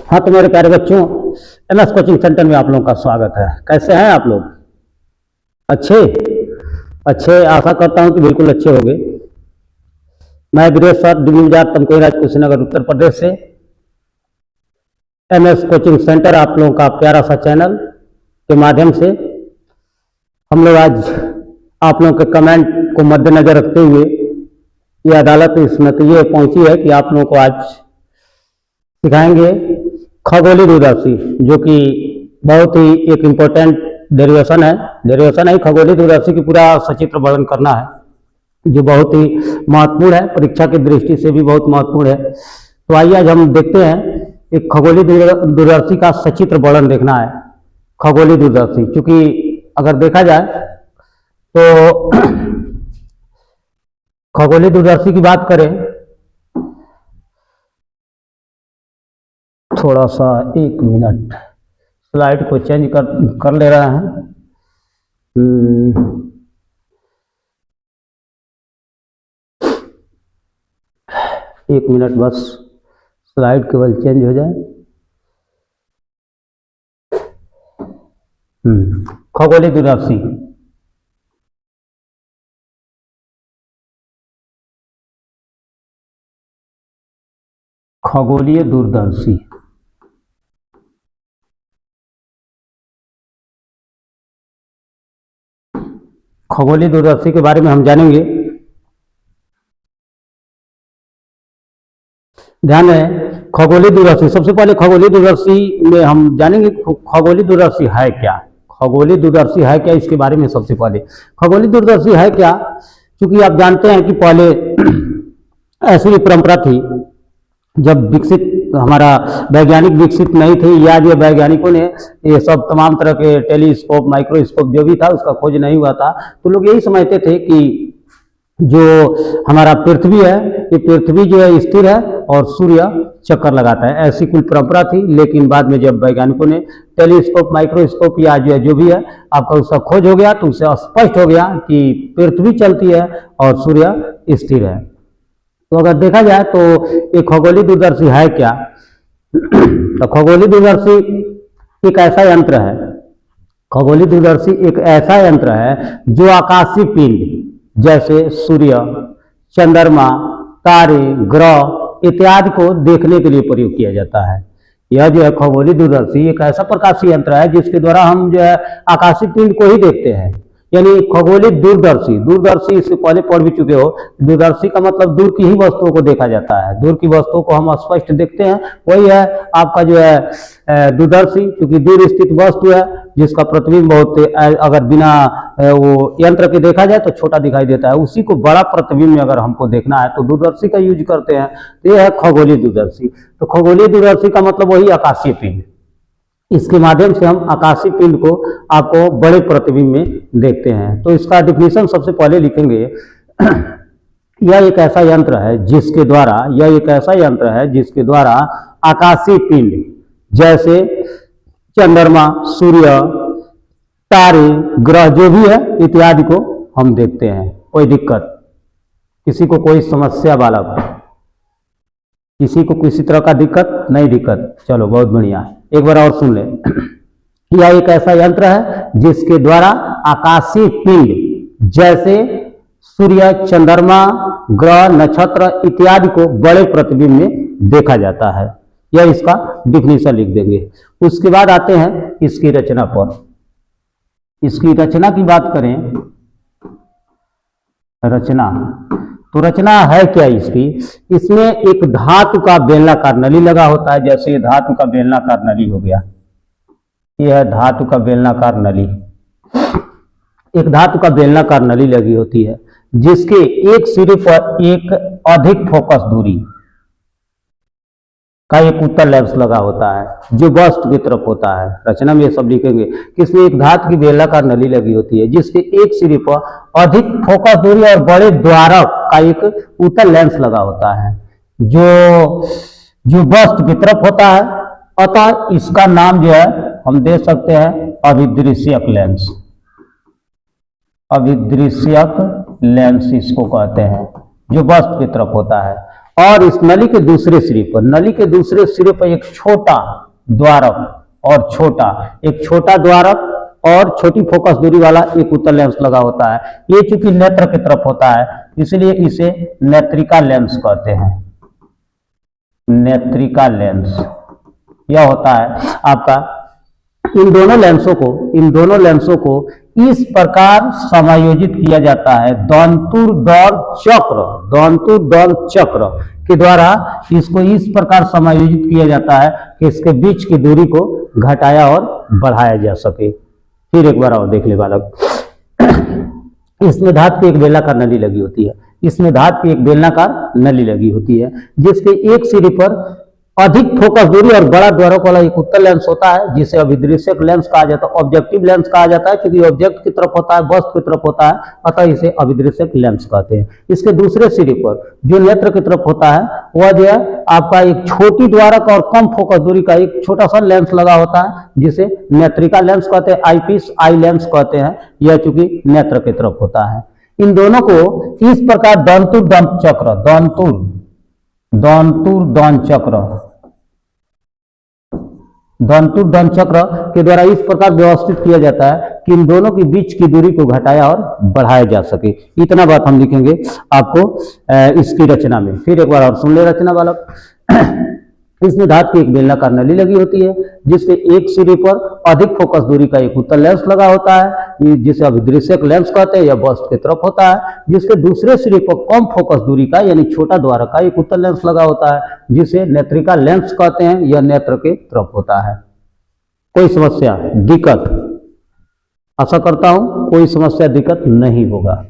हाँ तो मेरे प्यारे बच्चों, एमएस कोचिंग सेंटर में आप लोगों का स्वागत है। कैसे हैं आप लोग? अच्छे अच्छे, आशा करता हूं कि बिल्कुल अच्छे होंगे। मैं वीरेश सर, दिल्ली बाजार, तमकोई, कुशीनगर, उत्तर प्रदेश से एमएस कोचिंग सेंटर आप लोगों का प्यारा सा चैनल के माध्यम से हम लोग आज आप लोगों के कमेंट को मद्देनजर रखते हुए ये अदालत इस नतीजे पहुंची है कि आप लोगों को आज सिखाएंगे खगोलीय दूरदर्शी, जो कि बहुत ही एक इम्पोर्टेंट डेरिवेशन है खगोलीय दूरदर्शी की पूरा सचित्र वर्णन करना है, जो बहुत ही महत्वपूर्ण है, परीक्षा की दृष्टि से भी बहुत महत्वपूर्ण है। तो आइए आज हम देखते हैं एक खगोलीय दूरदर्शी का सचित्र वर्णन देखना है। खगोलीय दूरदर्शी, क्योंकि अगर देखा जाए तो खगोलीय दूरदर्शी की बात करें, थोड़ा सा 1 मिनट स्लाइड को चेंज कर ले रहे हैं। 1 मिनट बस, स्लाइड केवल चेंज हो जाए। खगोलीय दूरदर्शी, खगोलीय दूरदर्शी खगोलीय दूरदर्शी के बारे में हम जानेंगे। ध्यान है, खगोलीय दूरदर्शी, सबसे पहले खगोलीय दूरदर्शी में हम जानेंगे खगोलीय दूरदर्शी है क्या। खगोलीय दूरदर्शी है क्या, इसके बारे में सबसे पहले खगोलीय दूरदर्शी है क्या, क्योंकि आप जानते हैं कि पहले ऐसी परंपरा थी जब विकसित हमारा वैज्ञानिक विकसित नहीं थे, या जो वैज्ञानिकों ने ये सब तमाम तरह के टेलीस्कोप, माइक्रोस्कोप जो भी था उसका खोज नहीं हुआ था, तो लोग यही समझते थे कि जो हमारा पृथ्वी है, ये पृथ्वी जो है स्थिर है और सूर्य चक्कर लगाता है, ऐसी कुल परंपरा थी। लेकिन बाद में जब वैज्ञानिकों ने टेलीस्कोप, माइक्रोस्कोप या जो भी है आपका उसका खोज हो गया, तो उससे स्पष्ट हो गया कि पृथ्वी चलती है और सूर्य स्थिर है। तो अगर देखा जाए तो ये खगोलीय दूरदर्शी है क्या, तो खगोलीय दूरदर्शी एक ऐसा यंत्र है, खगोलीय दूरदर्शी एक ऐसा यंत्र है जो आकाशीय पिंड जैसे सूर्य, चंद्रमा, तारे, ग्रह इत्यादि को देखने के लिए प्रयोग किया जाता है। यह जो है खगोलीय दूरदर्शी एक ऐसा प्रकाशीय यंत्र है जिसके द्वारा हम जो है आकाशीय पिंड को ही देखते हैं। यानी खगोलीय दूरदर्शी, दूरदर्शी इससे पहले पढ़ भी चुके हो, दूरदर्शी का मतलब दूर की ही वस्तुओं को देखा जाता है, दूर की वस्तुओं को हम स्पष्ट देखते हैं, वही है आपका जो है दूरदर्शी। क्योंकि दूर स्थित वस्तु है जिसका प्रतिबिंब बहुत, अगर बिना वो यंत्र के देखा जाए तो छोटा दिखाई देता है, उसी को बड़ा प्रतिबिंब में अगर हमको देखना है तो दूरदर्शी का यूज करते हैं। तो यह है खगोलीय दूरदर्शी। तो खगोलीय दूरदर्शी का मतलब वही आकाशीय पिंड, इसके माध्यम से हम आकाशीय पिंड को आपको बड़े प्रतिबिंब में देखते हैं। तो इसका डिफिनेशन सबसे पहले लिखेंगे, यह एक ऐसा यंत्र है जिसके द्वारा आकाशीय पिंड जैसे चंद्रमा, सूर्य, तारे, ग्रह जो भी है इत्यादि को हम देखते हैं। कोई दिक्कत, किसी को कोई समस्या वाला, किसी को किसी तरह का दिक्कत नहीं? दिक्कत, चलो बहुत बढ़िया, एक बार और सुन ले। यह एक ऐसा यंत्र है जिसके द्वारा आकाशीय पिंड जैसे सूर्य, चंद्रमा, ग्रह, नक्षत्र इत्यादि को बड़े प्रतिबिंब में देखा जाता है। यह इसका डिफिनेशन लिख देंगे। उसके बाद आते हैं इसकी रचना पर। इसकी रचना की बात करें, रचना, तो रचना है क्या इसकी? इसमें एक धातु का बेलनाकार नली लगा होता है, जैसे धातु का बेलनाकार नली हो गया, यह है धातु का बेलनाकार नली। एक धातु का बेलनाकार नली लगी होती है जिसके एक सिरे पर एक अधिक फोकस दूरी का एक उत्तर लेंस लगा होता है जो वस्तु की तरफ होता है। रचना में ये सब लिखेंगे कि इसमें एक धातु की बेलनाकार नली लगी होती है जिसके एक सिरे पर अधिक फोकस दूरी और बड़े द्वारक का एक उत्तर लेंस लगा होता है जो वस्तु की तरफ होता है। अतः इसका नाम जो है हम दे सकते हैं अभिदृश्यक लेंस। अभिदृश्यक लेंस इसको कहते हैं, जो वस्तु की तरफ होता है। और इस नली के दूसरे सिरे पर, नली के दूसरे सिरे पर एक छोटा द्वारक और एक छोटा द्वारक और छोटी फोकस दूरी वाला एक उत्तल लेंस लगा होता है। ये चूंकि नेत्र की तरफ होता है इसलिए इसे नेत्रिका लेंस कहते हैं। नेत्रिका लेंस यह होता है आपका। इन दोनों लेंसों को इस प्रकार समायोजित किया जाता है दंतुर चक्र के द्वारा इसको इस प्रकार समायोजित किया जाता है कि इसके बीच की दूरी को घटाया और बढ़ाया जा सके। फिर एक बार और देख ले बालक। इसमें धातु की एक बेलनाकार नली लगी होती है, जिसके एक सिरे पर अधिक फोकस दूरी और बड़ा द्वारक वाला एक उत्तल लेंस होता है, जिसे अभिदृश्यक लेंस कहा जाता है, ऑब्जेक्टिव लेंस कहा जाता है, क्योंकि ऑब्जेक्ट की तरफ होता है, वस्तु की तरफ होता है, अतः इसे अभिदृश्यक लेंस कहते हैं। इसके दूसरे सिरे पर जो नेत्र की तरफ होता है वह जो है आपका एक छोटी द्वारक और कम फोकस दूरी का एक छोटा सा लेंस लगा होता है, जिसे नेत्रिका लेंस कहते हैं, आईपीस आई लेंस कहते हैं। यह चूंकि नेत्र की तरफ होता है। इन दोनों को इस प्रकार दंतुर दंत चक्र के द्वारा इस प्रकार व्यवस्थित किया जाता है कि इन दोनों के बीच की दूरी को घटाया और बढ़ाया जा सके। इतना बात हम लिखेंगे आपको इसकी रचना में। फिर एक बार और सुन ले रचना बालक। इसमें धातु की एक बेलनाकार नली लगी होती है, जिसके एक सिरे पर अधिक फोकस दूरी का एक उत्तल लेंस लगा होता है, जिसे अभिदृश्यक लेंस कहते हैं, यह वस्तु की तरफ होता है। जिसके दूसरे सिरे पर कम फोकस दूरी का यानी छोटा द्वारक का एक उत्तल लेंस लगा होता है, जिसे नेत्रिका लेंस कहते हैं, यह नेत्र के तरफ होता है। कोई समस्या दिक्कत? आशा करता हूं कोई समस्या दिक्कत नहीं होगा।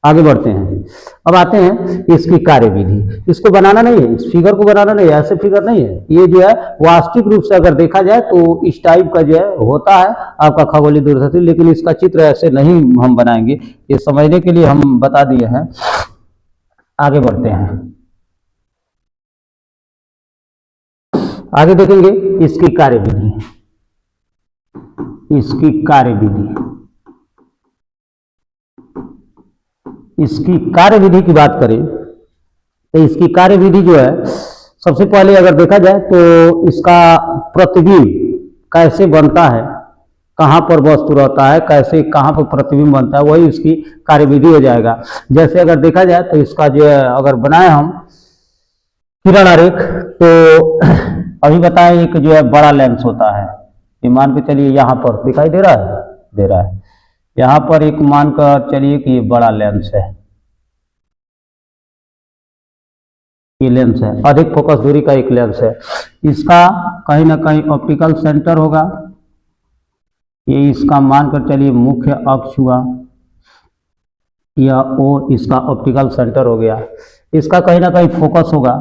आगे बढ़ते हैं। अब आते हैं इसकी कार्यविधि। इसको बनाना नहीं है, इस फिगर को बनाना नहीं है, ऐसे फिगर नहीं है। ये जो है वास्तविक रूप से अगर देखा जाए तो इस टाइप का जो है होता है आपका खगोलीय दूरदर्शी, लेकिन इसका चित्र ऐसे नहीं हम बनाएंगे, ये समझने के लिए हम बता दिए हैं। आगे बढ़ते हैं, आगे देखेंगे इसकी कार्यविधि। इसकी कार्यविधि की बात करें तो इसकी कार्यविधि जो है, सबसे पहले अगर देखा जाए तो इसका प्रतिबिंब कैसे बनता है, कहाँ पर वस्तु रहता है, कैसे कहाँ पर प्रतिबिंब बनता है, वही इसकी कार्यविधि हो जाएगा। जैसे अगर देखा जाए तो इसका जो है अगर बनाए हम किरण आरेख, तो अभी बताएं एक जो है बड़ा लेंस होता है, ये मान के चलिए यहाँ पर दिखाई दे रहा है, यहाँ पर एक मानकर चलिए कि ये बड़ा लेंस है, ये लेंस है, अधिक फोकस दूरी का एक लेंस है। इसका कहीं ना कहीं ऑप्टिकल सेंटर होगा, ये इसका मानकर चलिए मुख्य अक्ष हुआ, या वो इसका ऑप्टिकल सेंटर हो गया। इसका कहीं ना कहीं फोकस होगा,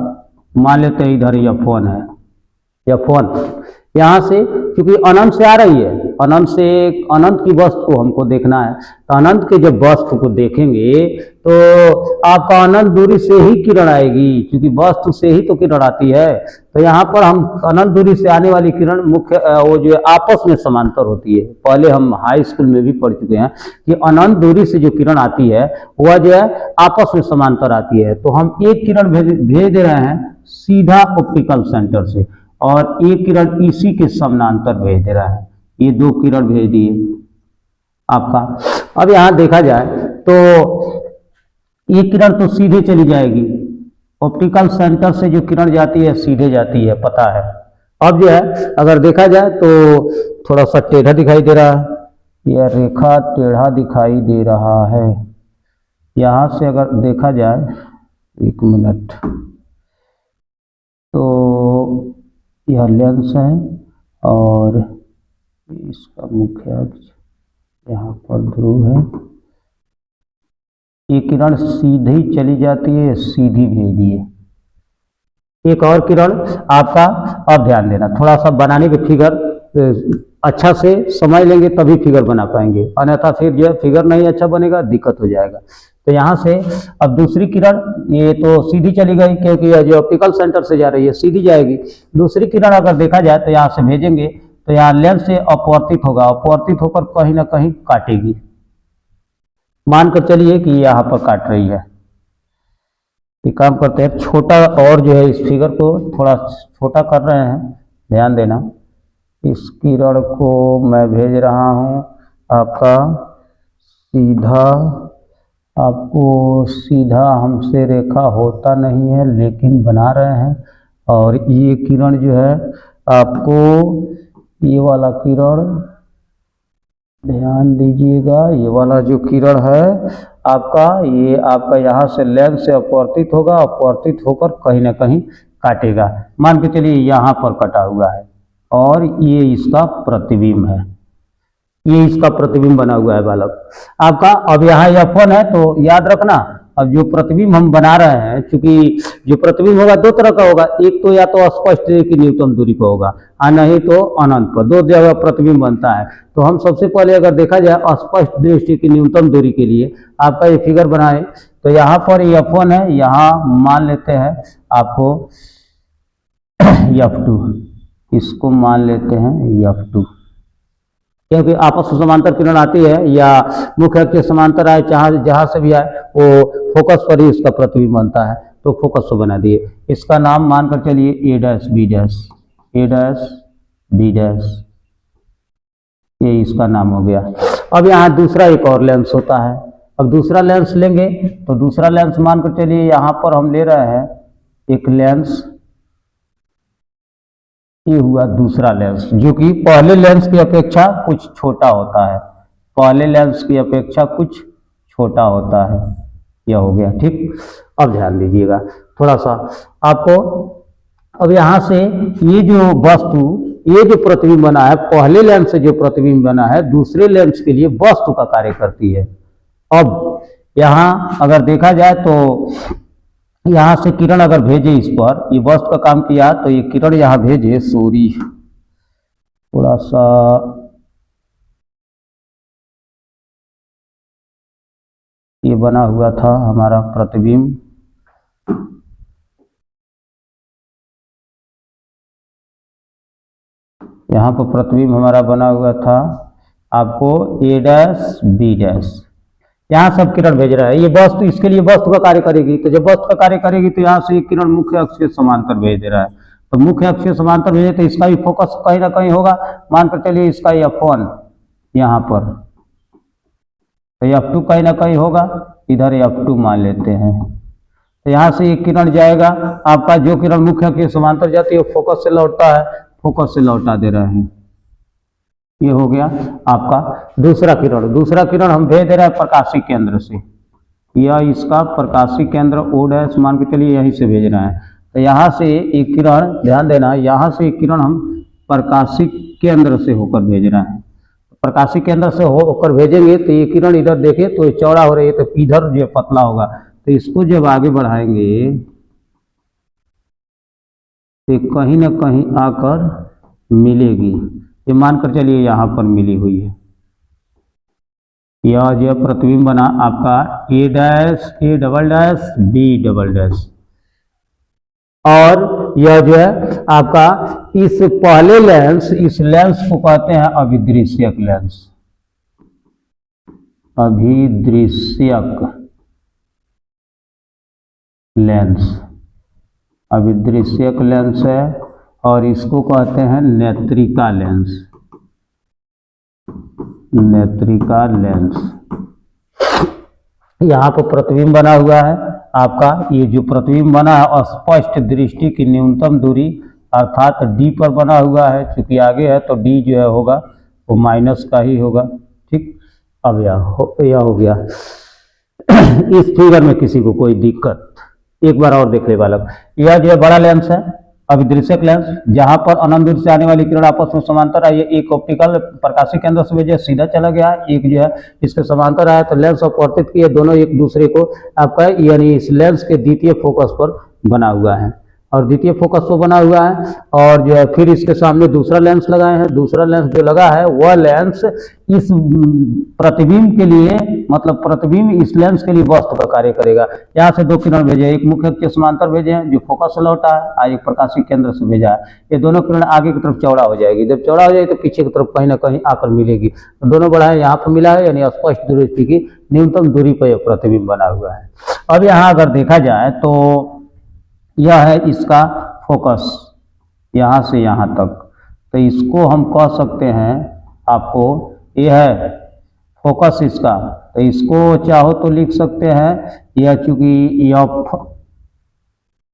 मान लेते हैं इधर यह फोन है, यह फोन यहाँ से क्योंकि अनंत से आ रही है, अनंत की वस्तु को हमको देखना है, तो अनंत के जब वस्तु को देखेंगे तो आपका अनंत दूरी से ही किरण आएगी, क्योंकि वस्तु से ही तो किरण आती है। तो यहाँ पर हम अनंत दूरी से आने वाली किरण मुख्य वो जो है आपस में समांतर होती है। पहले हम हाई स्कूल में भी पढ़ चुके हैं कि अनंत दूरी से जो किरण आती है वह जो है आपस में समांतर आती है। तो हम एक किरण भेज दे रहे हैं सीधा ऑप्टिकल सेंटर से, और एक किरण इसी के समानांतर भेज दे रहा है, ये दो किरण भेज दिए आपका। अब यहां देखा जाए तो ये किरण तो सीधे चली जाएगी, ऑप्टिकल सेंटर से जो किरण जाती है सीधे जाती है, पता है। अब जो है अगर देखा जाए तो थोड़ा सा टेढ़ा दिखाई दे रहा है, यह रेखा टेढ़ा दिखाई दे रहा है। यहां से अगर देखा जाए, एक मिनट, तो यह लेंस है और इसका मुख्य अक्ष यहाँ पर ध्रुव है। ये किरण सीधी चली जाती है, सीधी भेज दिए। एक और किरण आपका, अब ध्यान देना, थोड़ा सा बनाने के फिगर अच्छा से समझ लेंगे तभी फिगर बना पाएंगे, अन्यथा फिर जो फिगर नहीं अच्छा बनेगा दिक्कत हो जाएगा। तो यहाँ से अब दूसरी किरण, ये तो सीधी चली गई क्योंकि यह जो ऑप्टिकल सेंटर से जा रही है सीधी जाएगी। दूसरी किरण अगर देखा जाए तो यहाँ से भेजेंगे तो यहाँ लेंस से अपवर्तित होगा, अपवर्तित होकर कहीं ना कहीं काटेगी। मानकर चलिए कि यहाँ पर काट रही है, एक काम करते हैं, छोटा और जो है इस फिगर को थोड़ा छोटा कर रहे हैं, ध्यान देना। इस किरण को मैं भेज रहा हूँ आपका सीधा, आपको सीधा हमसे रेखा होता नहीं है लेकिन बना रहे हैं। और ये किरण जो है आपको, ये वाला किरण ध्यान दीजिएगा, ये वाला जो किरण है आपका, ये आपका यहाँ से लेंस से अपवर्तित होगा, अपवर्तित होकर कहीं ना कहीं काटेगा। मान के चलिए यहाँ पर कटा हुआ है और ये इसका प्रतिबिंब है, ये इसका प्रतिबिंब बना हुआ है बालक आपका। अब यहाँ F1 है तो याद रखना, अब जो प्रतिबिंब हम बना रहे हैं, चूंकि जो प्रतिबिंब होगा दो तरह का होगा, एक तो या तो स्पष्ट की न्यूनतम दूरी पर होगा और नहीं तो अनंत पर, दो जगह प्रतिबिंब बनता है। तो हम सबसे पहले अगर देखा जाए स्पष्ट दृष्टि की न्यूनतम दूरी के लिए आपका ये फिगर बनाए, तो यहाँ पर F1 है, यहाँ मान लेते हैं आपको F2, इसको मान लेते हैं F2, क्योंकि आपस में समांतर किरण आती है या मुख्य अक्ष के समांतर आए, जहां से भी आए वो फोकस पर ही इसका प्रतिबिंब बनता है, तो फोकस को बना दिए। इसका नाम मानकर चलिए A dash B dash, A dash B dash, ये इसका नाम हो गया। अब यहाँ दूसरा एक और लेंस होता है, अब दूसरा लेंस लेंगे तो दूसरा लेंस मानकर चलिए यहाँ पर हम ले रहे हैं एक लेंस, ये हुआ दूसरा लेंस, जो कि पहले लेंस की अपेक्षा कुछ छोटा होता है, पहले लेंस की अपेक्षा कुछ छोटा होता है, यह हो गया। ठीक, अब ध्यान दीजिएगा थोड़ा सा आपको, अब यहाँ से ये जो वस्तु, ये जो प्रतिबिंब बना है, पहले लेंस से जो प्रतिबिंब बना है दूसरे लेंस के लिए वस्तु का कार्य करती है। अब यहाँ अगर देखा जाए तो यहाँ से किरण अगर भेजे इस पर, ये वस्तु का काम किया तो ये किरण यहाँ भेजे, सॉरी थोड़ा सा ये बना हुआ था हमारा प्रतिबिंब, यहाँ पर प्रतिबिंब हमारा बना हुआ था आपको A डैश B डैश, यहाँ सब किरण भेज रहा है। ये वस्तु, इसके लिए वस्तु का कार्य करेगी, तो जब वस्तु का कार्य करेगी तो यहाँ से एक किरण मुख्य अक्ष के समांतर भेज दे रहा है, तो मुख्य अक्ष के समांतर भेजे तो इसका भी फोकस कहीं ना कहीं होगा। मानकर चलिए इसका F1 यहाँ पर, तो F2 कहीं ना कहीं होगा, इधर F2 मान लेते हैं। तो यहाँ से एक किरण जाएगा आपका, जो किरण मुख्य अक्ष के समांतर जाती है फोकस से लौटता है, फोकस से लौटा दे रहे हैं। ये हो गया आपका दूसरा किरण। दूसरा किरण हम भेज दे रहे हैं प्रकाशी केंद्र से, यह इसका प्रकाशी केंद्र O डैश मान के चलिए यहीं से भेज रहे हैं। तो यहाँ से एक किरण, ध्यान देना, यहाँ से एक किरण हम प्रकाशी केंद्र से होकर भेज रहे हैं। प्रकाशी केंद्र से होकर भेजेंगे तो ये किरण इधर देखे तो ये चौड़ा हो रही है, तो इधर जो पतला होगा, तो इसको जब आगे बढ़ाएंगे तो कहीं ना कहीं आकर मिलेगी। ये मानकर चलिए यहाँ पर मिली हुई है, यह जो प्रतिबिंब बना आपका A dash A double dash B double dash, और यह जो है आपका इस पहले लेंस, इस लेंस को कहते हैं अभिदृश्यक लेंस, अभिदृश्यक लेंस, अभिदृश्यक लेंस है, और इसको कहते हैं नेत्रिका लेंस, नेत्रिका लेंस। यहाँ पर प्रतिबिंब बना हुआ है आपका, ये जो प्रतिबिंब बना है स्पष्ट दृष्टि की न्यूनतम दूरी अर्थात D पर बना हुआ है, चूंकि आगे है तो D जो है होगा वो माइनस का ही होगा। ठीक, अब यह हो गया। इस फिगर में किसी को कोई दिक्कत, एक बार और देख ले बालक, यह जो है बड़ा लेंस है अभिदृश्यक लेंस, जहां पर अनंत दूर से आने वाली किरण आपस में समांतर आई है, एक ऑप्टिकल प्रकाशी केंद्र से भेजा सीधा चला गया, एक जो है इसके समांतर आया, तो लेंस अपवर्तित किए, दोनों एक दूसरे को आपका यानी इस लेंस के द्वितीय फोकस पर बना हुआ है, और द्वितीय फोकस पर बना हुआ है, और जो है फिर इसके सामने दूसरा लेंस लगाए हैं। दूसरा लेंस जो लगा है वह लेंस इस प्रतिबिंब के लिए, मतलब प्रतिबिंब इस लेंस के लिए वस्तु का कार्य करेगा। यहाँ से दो किरण भेजे, एक मुख्य अक्ष के समांतर भेजे हैं जो फोकस से लौटा है, और एक प्रकाशी केंद्र से भेजा है। ये दोनों किरण आगे की तरफ चौड़ा हो जाएगी, जब चौड़ा हो जाएगी तो पीछे की तरफ कहीं ना कहीं आकर मिलेगी। तो दोनों बढ़ाए, यहाँ पर मिला है, यानी स्पष्ट दृष्टि की न्यूनतम दूरी पर यह प्रतिबिंब बना हुआ है। अब यहाँ अगर देखा जाए तो यह है इसका फोकस यहाँ से यहाँ तक, तो इसको हम कह सकते हैं आपको, यह है फोकस इसका, तो इसको चाहो तो लिख सकते हैं यह, चूंकि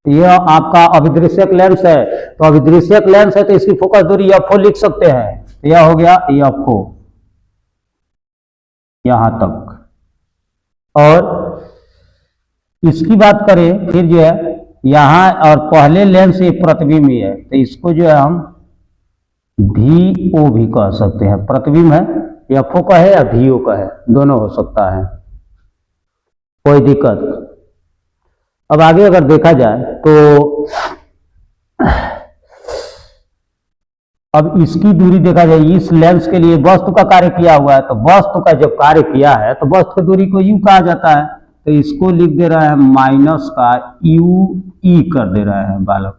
यह आपका अभिदृश्यक लेंस है, तो अभिदृश्यक लेंस है तो इसकी फोकस दूरी एफओ लिख सकते हैं, तो यह हो गया एफओ यहां तक। और इसकी बात करें फिर जो है यहां, और पहले लेंस ये प्रतिबिंब ही है, तो इसको जो है हम VO भी कह सकते हैं, प्रतिबिंब है, एफओ का है या VO का है, दोनों हो सकता है, कोई दिक्कत। अब आगे अगर देखा जाए तो अब इसकी दूरी देखा जाए, इस लेंस के लिए वस्तु का कार्य किया हुआ है, तो वस्तु का जब कार्य किया है तो वस्तु की दूरी को U कहा जाता है, तो इसको लिख दे रहा है माइनस का UE कर दे रहा है बालक,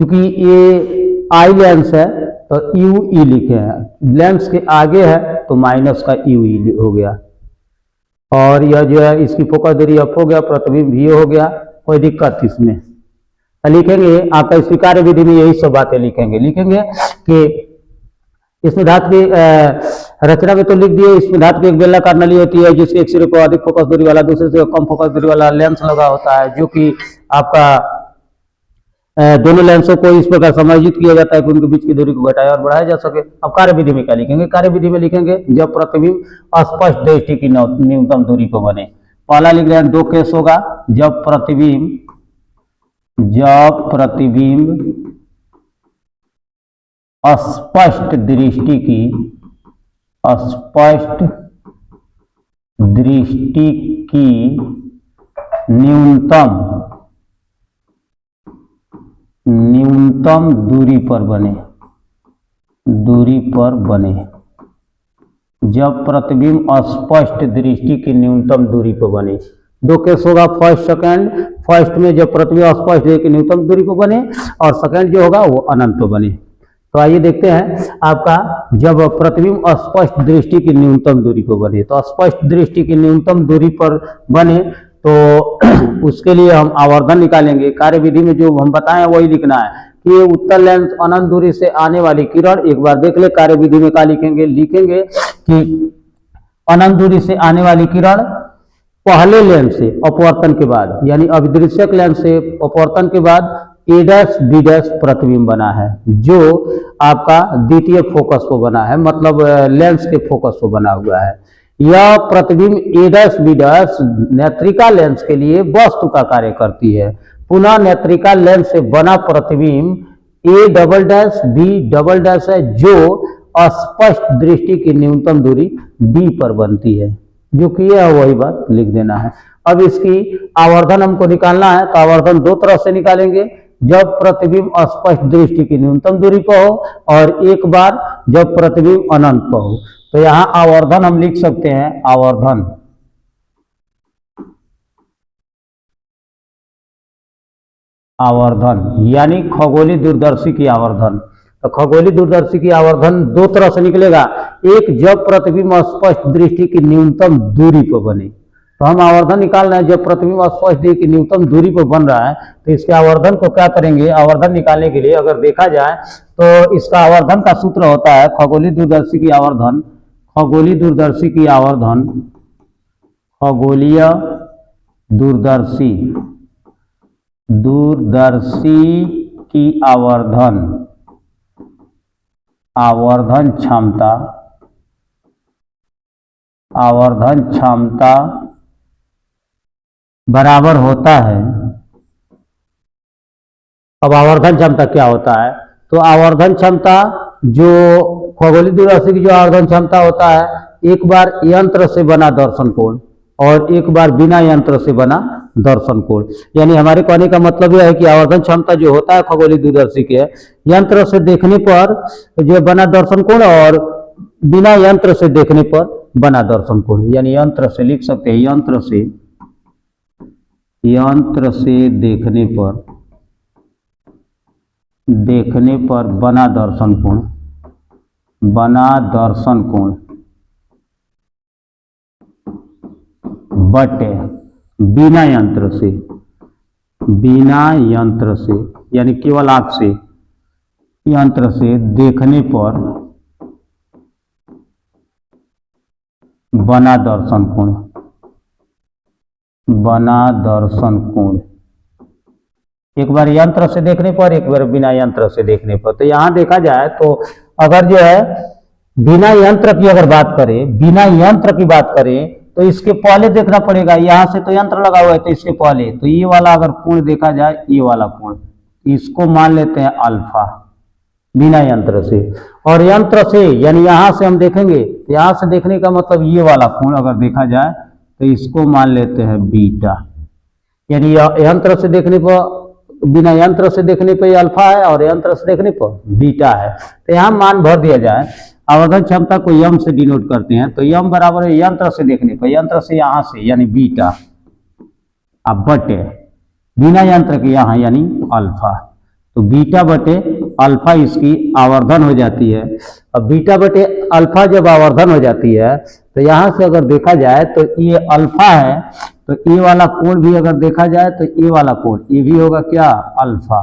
क्योंकि ये आई लेंस है तो UE लिखे हैं, लेंस के आगे है तो माइनस का UE हो गया, और यह जो है इसकी फोकस दूरी F हो गया, प्रतिबिंब V हो गया, कोई दिक्कत इसमें। लिखेंगे आपका इस कार्य विधि में यही सब बातें लिखेंगे कि इसमें धातु की रचना में तो लिख दिए, इसमें धातु की एक बेलनाकार नली होती है जिसके एक सिरे को अधिक फोकस दूरी वाला दूसरे से कम फोकस दूरी वाला लेंस लगा होता है, जो कि आपका दोनों लेंसों को इस प्रकार समायोजित किया जाता है कि उनके बीच की दूरी को घटाया और बढ़ाया जा सके। अब कार्य विधि में क्या लिखेंगे, कार्य विधि में लिखेंगे जब प्रतिबिंब अस्पष्ट दृष्टि की न्यूनतम दूरी पर बने। पहला लिख रहे हैं, दो केस होगा, जब प्रतिबिंब अस्पष्ट दृष्टि की न्यूनतम दूरी पर बने, जब प्रतिबिंब अस्पष्ट दृष्टि की न्यूनतम दूरी पर बने। दो केस होगा, फर्स्ट सेकंड। फर्स्ट में जब प्रतिबिंब अस्पष्ट दृष्टि की न्यूनतम दूरी पर बने, और सेकंड जो होगा वो अनंत पर बने। तो आइए देखते हैं आपका, जब प्रतिबिंब अस्पष्ट दृष्टि की न्यूनतम दूरी पर बने, तो अस्पष्ट दृष्टि की न्यूनतम दूरी पर बने तो उसके लिए हम आवर्धन निकालेंगे। कार्य विधि में जो हम बताएं वही लिखना है कि उत्तल लेंस अनंत दूरी से आने वाली किरण, एक बार देख ले कार्य विधि में क्या लिखेंगे कि अनंत दूरी से आने वाली किरण पहले लेंस से अपवर्तन के बाद, यानी अभिदृश्यक लेंस से अपवर्तन के बाद A', B' प्रतिबिंब बना है, जो आपका द्वितीय फोकस पर बना है, मतलब लेंस के फोकस पर बना हुआ है। यह प्रतिबिंब A', B' नेत्रिका लेंस के लिए वस्तु का कार्य करती है। पुनः नेत्रिका लेंस से बना प्रतिबिंब A', B' है, जो अस्पष्ट दृष्टि की न्यूनतम दूरी D पर बनती है, जो कि यह वही बात लिख देना है। अब इसकी आवर्धन हमको निकालना है, तो आवर्धन दो तरह से निकालेंगे, जब प्रतिबिंब अस्पष्ट दृष्टि की न्यूनतम दूरी पर हो, और एक बार जब प्रतिबिंब अनंत पर हो। तो यहां आवर्धन हम लिख सकते हैं, आवर्धन यानी खगोलीय दूरदर्शी की आवर्धन। तो खगोलीय दूरदर्शी की आवर्धन दो तरह से निकलेगा, एक जब प्रतिबिंब अस्पष्ट दृष्टि की न्यूनतम दूरी पर बने, तो हम आवर्धन निकाल रहे हैं जब प्रतिबिंब अस्पष्ट दृष्टि की न्यूनतम दूरी पर बन रहा है, तो इसके आवर्धन को क्या करेंगे, आवर्धन निकालने के लिए अगर देखा जाए तो इसका आवर्धन का सूत्र होता है खगोलीय दूरदर्शी की आवर्धन, खगोलीय दूरदर्शी की आवर्धन आवर्धन क्षमता बराबर होता है। अब आवर्धन क्षमता क्या होता है, तो आवर्धन क्षमता जो खगोलीय दूरदर्शी की जो आवर्धन क्षमता होता है, एक बार यंत्र से बना दर्शन कोण और एक बार बिना यंत्र से बना दर्शन कोण। यानी हमारे कहने का मतलब यह है कि आवर्धन क्षमता जो होता है खगोलीय दूरदर्शी के, यंत्र से देखने पर जो बना दर्शन कोण और बिना यंत्र से देखने पर बना दर्शन कोण, यानी यंत्र से लिख सकते हैं, यंत्र से देखने पर बना दर्शन कोण बटे बिना यंत्र से यानी केवल आंख से, यंत्र से देखने पर बना दर्शन कोण, एक बार यंत्र से देखने पर, एक बार बिना यंत्र से देखने पर। तो यहां देखा जाए तो अगर जो है बिना यंत्र की अगर बात करें, बिना यंत्र की बात करें तो इसके पहले देखना पड़ेगा, यहां से तो यंत्र लगा हुआ है तो इसके पहले, तो ये वाला अगर कोण देखा जाए, ये वाला कोण, इसको मान लेते हैं अल्फा बिना यंत्र से। और यंत्र से यानी यहां से हम देखेंगे, यहां से देखने का मतलब ये वाला कोण अगर देखा जाए तो इसको मान लेते हैं बीटा, यानी यंत्र से देखने पर, बिना यंत्र से देखने पर अल्फा है और यंत्र से देखने पर बीटा है। तो यहाँ मान भर दिया जाए, आवर्धन क्षमता को यम से डिनोट करते हैं, तो यम बराबर है यंत्र से देखने पर, यंत्र से यहाँ से यानी बीटा, अब बटे बिना यंत्र के यहाँ यानी अल्फा, तो बीटा बटे अल्फा इसकी आवर्धन हो जाती है। अब बीटा बटे अल्फा जब आवर्धन हो जाती है तो यहाँ से अगर देखा जाए तो ये अल्फा है, तो ये वाला कोण भी अगर देखा जाए तो ये वाला कोण, ये भी होगा क्या अल्फा,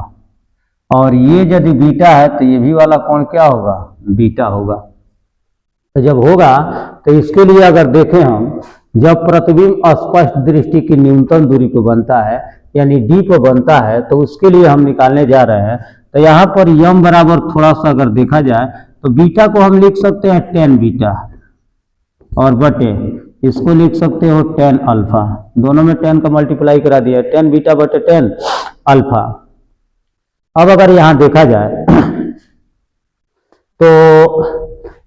और ये यदि बीटा है तो ये भी वाला कोण क्या होगा बीटा होगा। तो जब होगा तो इसके लिए अगर देखें हम, जब प्रतिबिंब स्पष्ट दृष्टि की न्यूनतम दूरी पर बनता है यानी डी पर बनता है, तो उसके लिए हम निकालने जा रहे हैं। तो यहाँ पर यम बराबर थोड़ा सा अगर देखा जाए तो बीटा को हम लिख सकते हैं टेन बीटा, और बटे इसको लिख सकते हो टेन अल्फा, दोनों में टेन का मल्टीप्लाई करा दिया, टेन बीटा बटे टेन अल्फा। अब अगर यहाँ देखा जाए तो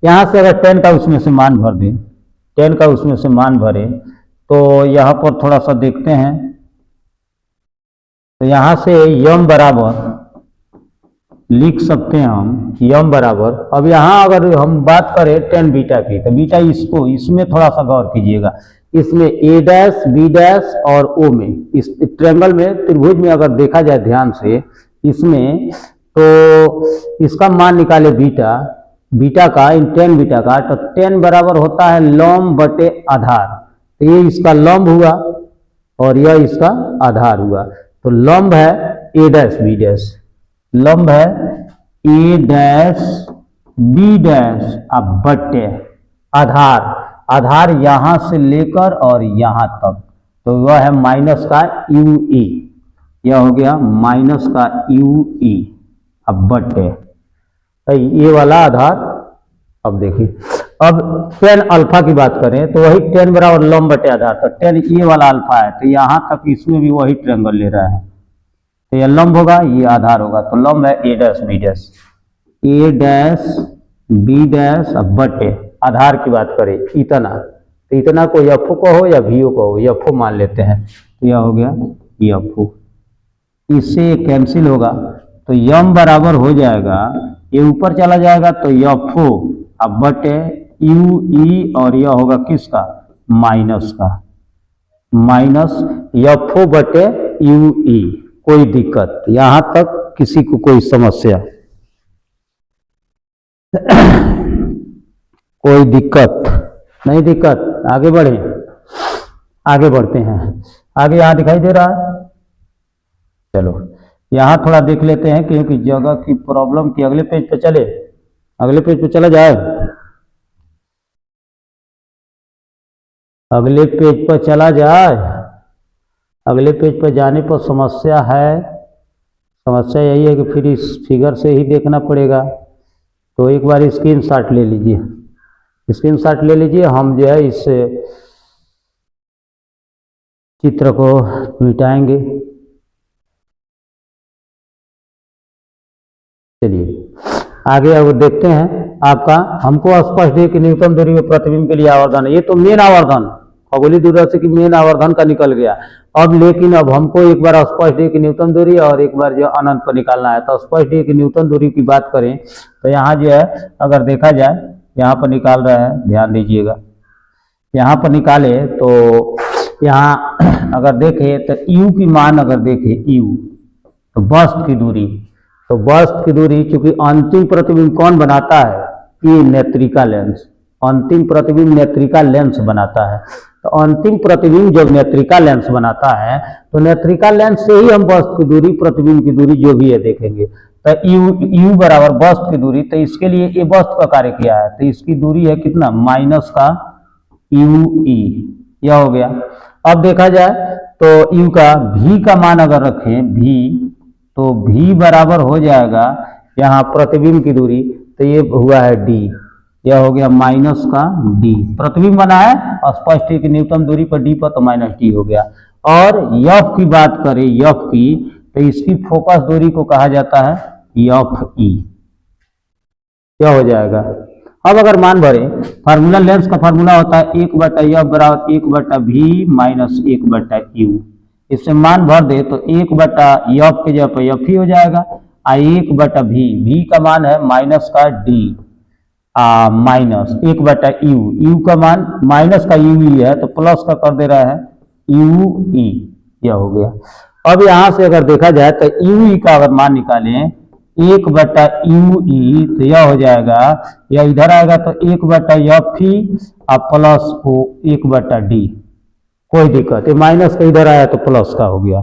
यहाँ से अगर टेन का उसमें से मान भर दें, टेन का उसमें से मान भरे तो यहाँ पर थोड़ा सा देखते हैं, तो यहाँ से यम बराबर लिख सकते हैं हम, यम बराबर, अब यहाँ अगर हम बात करें टेन बीटा की, तो बीटा इसको, इसमें थोड़ा सा गौर कीजिएगा, इसमें ए डैश बी डैश और ओ में, इस ट्रायंगल में, त्रिभुज में अगर देखा जाए ध्यान से इसमें, तो इसका मान निकाले बीटा का इन टेन बीटा का, तो टेन बराबर होता है लंब बटे आधार, तो ये इसका लंब हुआ और यह इसका आधार हुआ। तो लंब है ए डैश बी डैश, लंब है ए डैश बी डैश, अब बटे आधार यहां से लेकर और यहां तक, तो वह है माइनस का यू ई, यह हो गया माइनस का यू ई, अब बटे ये वाला आधार। अब देखिए, अब टेन अल्फा की बात करें तो वही टेन बराबर लंब बटे आधार, तो टेन ये वाला अल्फा है, तो यहां तक इसमें भी वही ट्रायंगल ले रहा है, तो ये लंब होगा, ये आधार होगा, तो लंब है ए डैश बी डैश, ए डैश बी डैश, अब बटे आधार की बात करें इतना, तो इतना को एफ को हो या वी को हो, एफ मान लेते हैं, तो यह हो गया एफ, इससे कैंसिल होगा, तो यम बराबर हो जाएगा, ये ऊपर चला जाएगा तो एफ, अब बटे यू ई, और यह होगा किसका माइनस का, माइनस एफ बटे यू ई। कोई दिक्कत यहां तक, किसी को कोई समस्या कोई दिक्कत नहीं, दिक्कत आगे बढ़े, आगे बढ़ते हैं, आगे यहां दिखाई दे रहा है, चलो यहां थोड़ा देख लेते हैं क्योंकि जगह की प्रॉब्लम की। अगले पेज पे चले, अगले पेज पे चला जाए, अगले पेज पर चला जाए, अगले पेज पर जाने पर समस्या है, समस्या यही है कि फिर इस फिगर से ही देखना पड़ेगा, तो एक बार स्क्रीनशॉट ले लीजिए, स्क्रीनशॉट ले लीजिए, हम जो है इस चित्र को मिटाएंगे। चलिए आगे अब देखते हैं, आपका हमको स्पष्ट है कि न्यूनतम दूरी में प्रतिबिंब के लिए आवर्धन है, ये तो मेन आवर्धन खगोलीय दूरदर्शी की मेन आवर्धन का निकल गया। अब लेकिन अब हमको एक बार स्पष्ट है कि न्यूनतम दूरी और एक बार जो अनंत पर निकालना है, तो स्पष्ट है कि न्यूनतम दूरी की बात करें तो यहाँ जो है अगर देखा जाए, यहाँ पर निकाल रहे हैं, ध्यान दीजिएगा, यहाँ पर निकाले तो यहाँ अगर देखें तो यू की मान अगर देखें यू, तो बस्ट की दूरी, तो बस्ट की दूरी चूंकि अंतिम प्रतिबिंब कौन बनाता है, ये नेत्रिका लेंस, अंतिम प्रतिबिंब नेत्रिका लेंस बनाता है। तो अंतिम प्रतिबिंब जब नेत्रिका लेंस बनाता है तो नेत्रिका लेंस से ही हम वस्तु की दूरी, प्रतिबिंब की दूरी जो भी है देखेंगे। तो u बराबर वस्तु की दूरी, तो इसके लिए ये वस्तु का कार्य क्या है, तो इसकी दूरी है कितना, माइनस का ue, यह हो गया। अब देखा जाए तो u का v का मान अगर रखें v, तो v बराबर हो जाएगा यहाँ प्रतिबिंब की दूरी, तो ये हुआ है d, यह हो गया माइनस का d। प्रतिबिंब बना है स्पष्ट की न्यूनतम दूरी पर d पर, तो माइनस d हो गया। और f की बात करें, f की, तो इसकी फोकस दूरी को कहा जाता है fe, यह हो जाएगा। अब अगर मान भरे, फार्मूला लेंस का फार्मूला होता है 1/f बराबर 1/v माइनस 1/u। इससे मान भर दे तो 1/f के जगह पर f ही हो जाएगा, 1/v, v का मान है माइनस का d, माइनस 1/u, u का मान माइनस का ue है तो प्लस का कर दे रहा है ue, यह हो गया। अब यहाँ से अगर देखा जाए तो ue का अगर मान निकालें 1/ue, तो यह हो जाएगा, यह इधर आएगा तो 1/f ही और प्लस 1/d, कोई दिक्कत, ये माइनस का इधर आया तो प्लस का हो गया।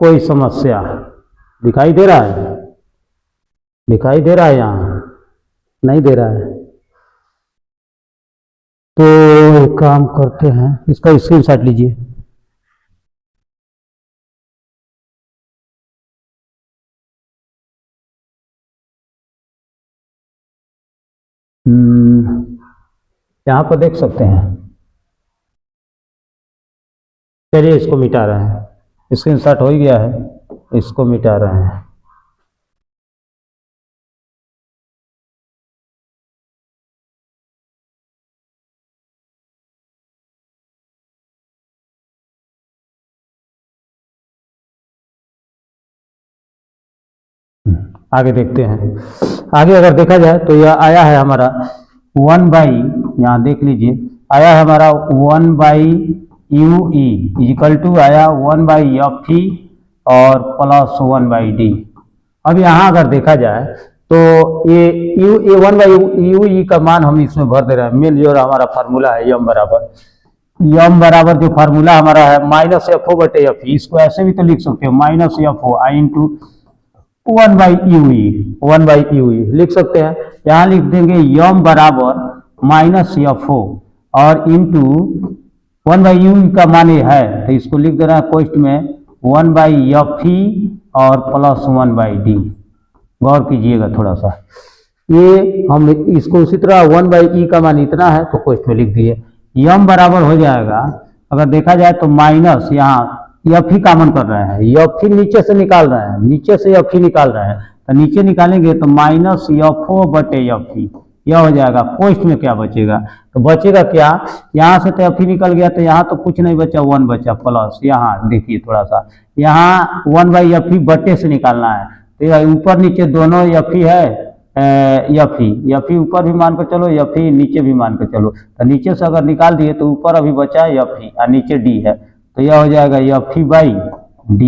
कोई समस्या दिखाई दे रहा है, दिखाई दे रहा है, यहाँ नहीं दे रहा है, तो एक काम करते हैं, इसका स्क्रीनशॉट लीजिए। यहाँ पर देख सकते हैं, चलिए इसको मिटा रहे हैं, स्क्रीनशॉट हो ही गया है, इसको मिटा रहे हैं। आगे देखते हैं। आगे अगर देखा जाए तो यह आया है हमारा 1/, यहाँ देख लीजिए, आया है हमारा 1/ue इक्वल टू आया 1/fe और प्लस 1/d। अब यहाँ अगर देखा जाए तो ये 1/ue का मान हम इसमें भर दे रहे हैं। मेन जो हमारा फार्मूला है यम बराबर जो फार्मूला हमारा है माइनस FO/FE, इसको ऐसे भी तो लिख सकते हो, minus FO I into 1/ue लिख सकते हैं। यहाँ लिख देंगे यम बराबर माइनस FO और इंटू 1/ue का मान ये है, तो इसको लिख दे रहा है पोस्ट में 1/fe और प्लस 1/d। गौर कीजिएगा थोड़ा सा, ये हम इसको उसी तरह 1/e का मान इतना है तो पोस्ट में लिख दिए। यम बराबर हो जाएगा, अगर देखा जाए तो माइनस, यहाँ एफ ही कॉमन कर रहे हैं, एफ ही नीचे से निकाल रहे हैं, नीचे से एफ ही निकाल रहे हैं, तो नीचे निकालेंगे तो माइनस FO/FE, यह हो जाएगा। पोस्ट में क्या बचेगा, तो बचेगा क्या, यहाँ से तो एफ ही निकल गया, तो यहाँ तो कुछ नहीं बचा, 1 बचा, प्लस यहाँ देखिए थोड़ा सा, यहाँ 1/FE बटे से निकालना है, तो ऊपर नीचे दोनों एफ ही है, एफ ही ऊपर भी मान कर चलो, एफ ही नीचे भी मान कर चलो, तो नीचे से अगर निकाल दिए तो ऊपर अभी बचा एफ ही और नीचे डी है, तो यह हो जाएगा FE/d,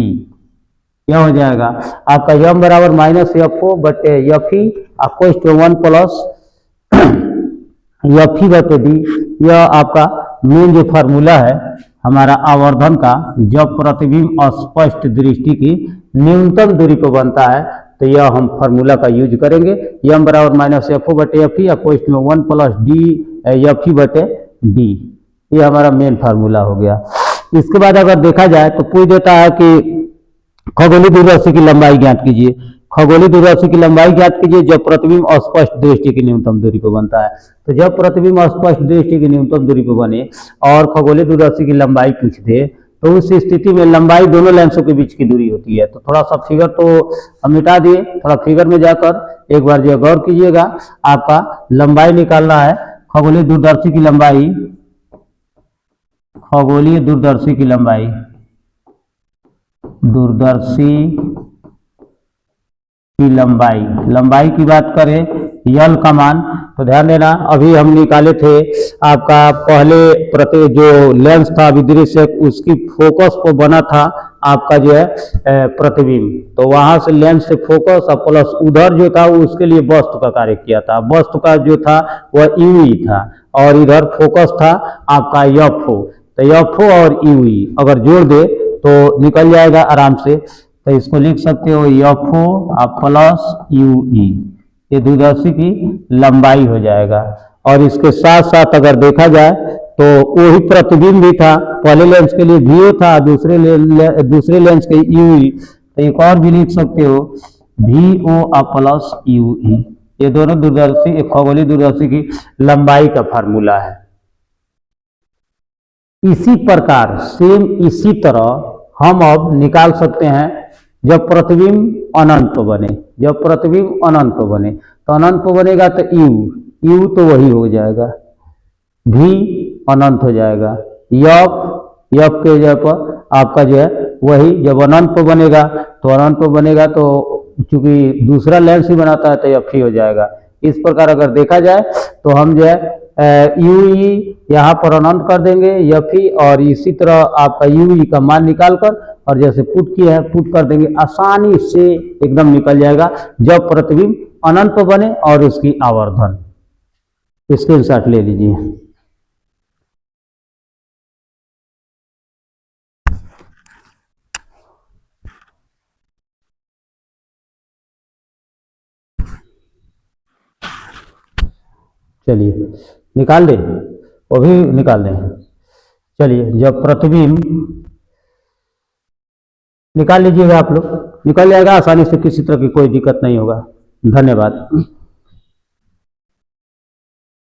यह हो जाएगा आपका यम बराबर माइनस FO/FE आपको 1 प्लस FE/d। यह आपका मेन जो फार्मूला है हमारा आवर्धन का, जब प्रतिबिंब स्पष्ट दृष्टि की न्यूनतम दूरी पर बनता है, तो यह हम फार्मूला का यूज करेंगे। यम बराबर माइनस FO/FE या पोस्ट में 1 प्लस FE/d, ये हमारा मेन फार्मूला हो गया। इसके बाद अगर देखा जाए तो पूछ देता है कि खगोलीय दूरदर्शी की लंबाई ज्ञात कीजिए। खगोलीय दूरदर्शी की लंबाई ज्ञात कीजिए जब प्रतिबिंब अस्पष्ट दृष्टि की न्यूनतम दूरी पर बनता है। तो जब प्रतिबिंब अस्पष्ट दृष्टि की न्यूनतम दूरी पर बने और खगोलीय दूरदर्शी की लंबाई पूछ दे, तो उस स्थिति में लंबाई दोनों लेंसों के बीच की दूरी होती है। तो थोड़ा सा फिगर तो हम मिटा दिए, थोड़ा फिगर में जाकर एक बार जो गौर कीजिएगा, आपका लंबाई निकालना है खगोलीय दूरदर्शी की लंबाई, खगोलीय दूरदर्शी की लंबाई, दूरदर्शी की लंबाई की बात करें यल का मान, तो ध्यान देना अभी हम निकाले थे आपका पहले प्रति जो लेंस था विदृश्य, उसकी फोकस पर बना था आपका जो है प्रतिबिंब। तो वहां से लेंस से फोकस और प्लस उधर जो था वो उसके लिए वस्तु का कार्य किया था। वस्तु का जो था वह यूई था और इधर फोकस था आपका एफओ। तो एफओ और यूई अगर जोड़ दे तो निकल जाएगा आराम से। तो इसको लिख सकते हो एफओ प्लस यूई, ये दूरदर्शी की लंबाई हो जाएगा। और इसके साथ साथ अगर देखा जाए तो वही प्रतिबिंब भी था, पहले लेंस के लिए वीओ था, दूसरे लेंस के यूई। तो एक और भी लिख सकते हो वीओ प्लस यूई। ये दोनों दूरदर्शी, एक खगोलीय दूरदर्शी की लंबाई का फार्मूला है। इसी प्रकार सेम इसी तरह हम अब निकाल सकते हैं जब प्रतिबिंब अनंत बने। जब प्रतिबिंब अनंत बने तो अनंत बनेगा तो यू तो वही हो जाएगा, भी अनंत हो जाएगा, यफ के जगह पर आपका जो है वही। जब अनंत बनेगा तो अनंत बनेगा तो चूंकि दूसरा लेंस ही बनाता है तो यफ ही हो जाएगा। इस प्रकार अगर देखा जाए तो हम जो है यू ई यहाँ पर अनंत कर देंगे यफ ही, और इसी तरह आपका यू ई का मान निकाल कर और जैसे पुट किया है पुट कर देंगे, आसानी से एकदम निकल जाएगा जब प्रतिबिंब अनंत बने और उसकी आवर्धन। स्क्रीनशॉट ले लीजिए। चलिए निकाल दें, वो भी निकाल दें। चलिए जब प्रतिबिंब निकाल लीजिएगा आप लोग, निकल जाएगा आसानी से, किसी तरह की कोई दिक्कत नहीं होगा। धन्यवाद।